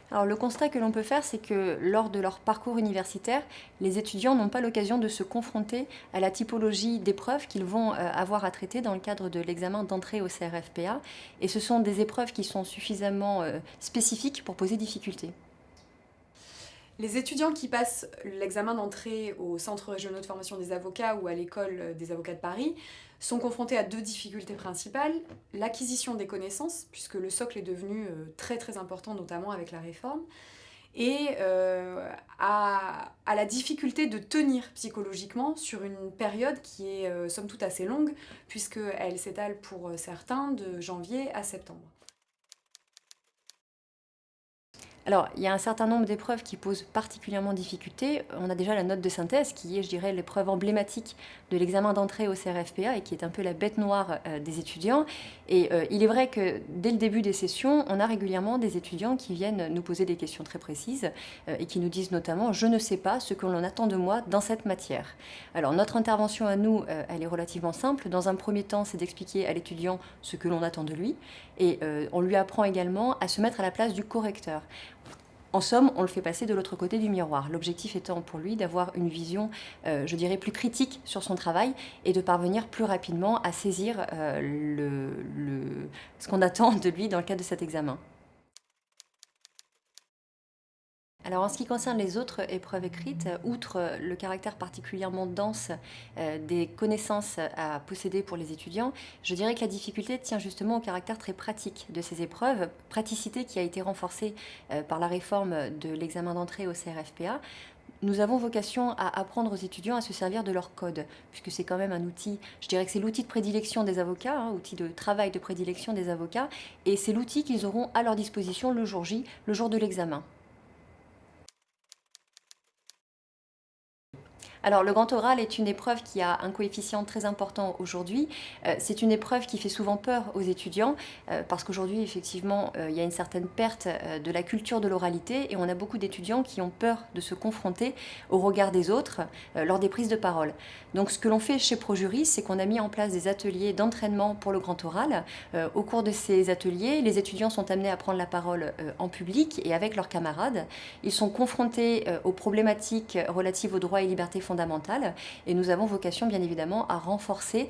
Alors le constat que l'on peut faire, c'est que lors de leur parcours universitaire, les étudiants n'ont pas l'occasion de se confronter à la typologie d'épreuves qu'ils vont avoir à traiter dans le cadre de l'examen d'entrée au CRFPA. Et ce sont des épreuves qui sont suffisamment spécifiques pour poser difficulté. Les étudiants qui passent l'examen d'entrée au Centre régional de formation des avocats ou à l'École des avocats de Paris sont confrontés à deux difficultés principales. L'acquisition des connaissances, puisque le socle est devenu très très important, notamment avec la réforme, et à la difficulté de tenir psychologiquement sur une période qui est somme toute assez longue, puisqu'elle s'étale pour certains de janvier à septembre. Alors, il y a un certain nombre d'épreuves qui posent particulièrement difficulté. On a déjà la note de synthèse, qui est, je dirais, l'épreuve emblématique de l'examen d'entrée au CRFPA et qui est un peu la bête noire des étudiants. Et il est vrai que dès le début des sessions, on a régulièrement des étudiants qui viennent nous poser des questions très précises et qui nous disent notamment « je ne sais pas ce que l'on attend de moi dans cette matière ». Alors, notre intervention à nous, elle est relativement simple. Dans un premier temps, c'est d'expliquer à l'étudiant ce que l'on attend de lui et on lui apprend également à se mettre à la place du correcteur. En somme, on le fait passer de l'autre côté du miroir. L'objectif étant pour lui d'avoir une vision, je dirais, plus critique sur son travail et de parvenir plus rapidement à saisir ce qu'on attend de lui dans le cadre de cet examen. Alors en ce qui concerne les autres épreuves écrites, outre le caractère particulièrement dense des connaissances à posséder pour les étudiants, je dirais que la difficulté tient justement au caractère très pratique de ces épreuves, praticité qui a été renforcée par la réforme de l'examen d'entrée au CRFPA. Nous avons vocation à apprendre aux étudiants à se servir de leur code, puisque c'est quand même un outil, je dirais que c'est l'outil de prédilection des avocats, outil de travail de prédilection des avocats, et c'est l'outil qu'ils auront à leur disposition le jour J, le jour de l'examen. Alors le grand oral est une épreuve qui a un coefficient très important aujourd'hui. C'est une épreuve qui fait souvent peur aux étudiants parce qu'aujourd'hui effectivement il y a une certaine perte de la culture de l'oralité et on a beaucoup d'étudiants qui ont peur de se confronter au regard des autres lors des prises de parole. Donc ce que l'on fait chez ProJury, c'est qu'on a mis en place des ateliers d'entraînement pour le grand oral. Au cours de ces ateliers, les étudiants sont amenés à prendre la parole en public et avec leurs camarades. Ils sont confrontés aux problématiques relatives aux droits et libertés fondamentales et nous avons vocation bien évidemment à renforcer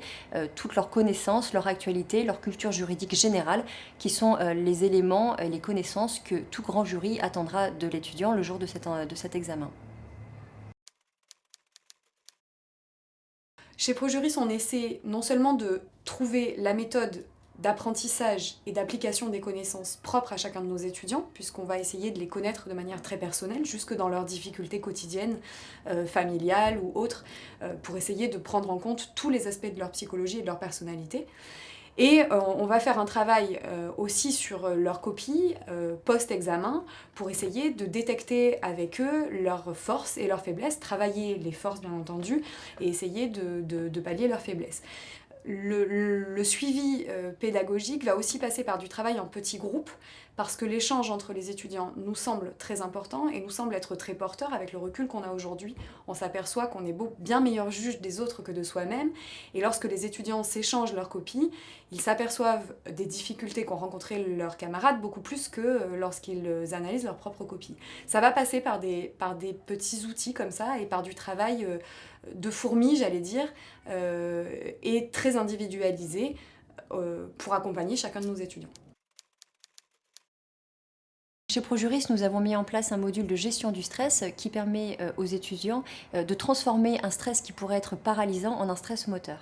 toutes leurs connaissances, leur actualité, leur culture juridique générale qui sont les éléments et les connaissances que tout grand jury attendra de l'étudiant le jour de cet examen. Chez ProJuris, on essaie non seulement de trouver la méthode d'apprentissage et d'application des connaissances propres à chacun de nos étudiants, puisqu'on va essayer de les connaître de manière très personnelle, jusque dans leurs difficultés quotidiennes, familiales ou autres, pour essayer de prendre en compte tous les aspects de leur psychologie et de leur personnalité. Et on va faire un travail aussi sur leur copie post-examen pour essayer de détecter avec eux leurs forces et leurs faiblesses, travailler les forces bien entendu et essayer de pallier leurs faiblesses. Le suivi pédagogique va aussi passer par du travail en petits groupes parce que l'échange entre les étudiants nous semble très important et nous semble être très porteur avec le recul qu'on a aujourd'hui. On s'aperçoit qu'on est bien meilleur juge des autres que de soi-même et lorsque les étudiants s'échangent leurs copies, ils s'aperçoivent des difficultés qu'ont rencontrées leurs camarades beaucoup plus que lorsqu'ils analysent leurs propres copies. Ça va passer par des petits outils comme ça et par du travail de fourmi, j'allais dire, et très individualisé pour accompagner chacun de nos étudiants. Chez ProJuris, nous avons mis en place un module de gestion du stress qui permet aux étudiants de transformer un stress qui pourrait être paralysant en un stress moteur.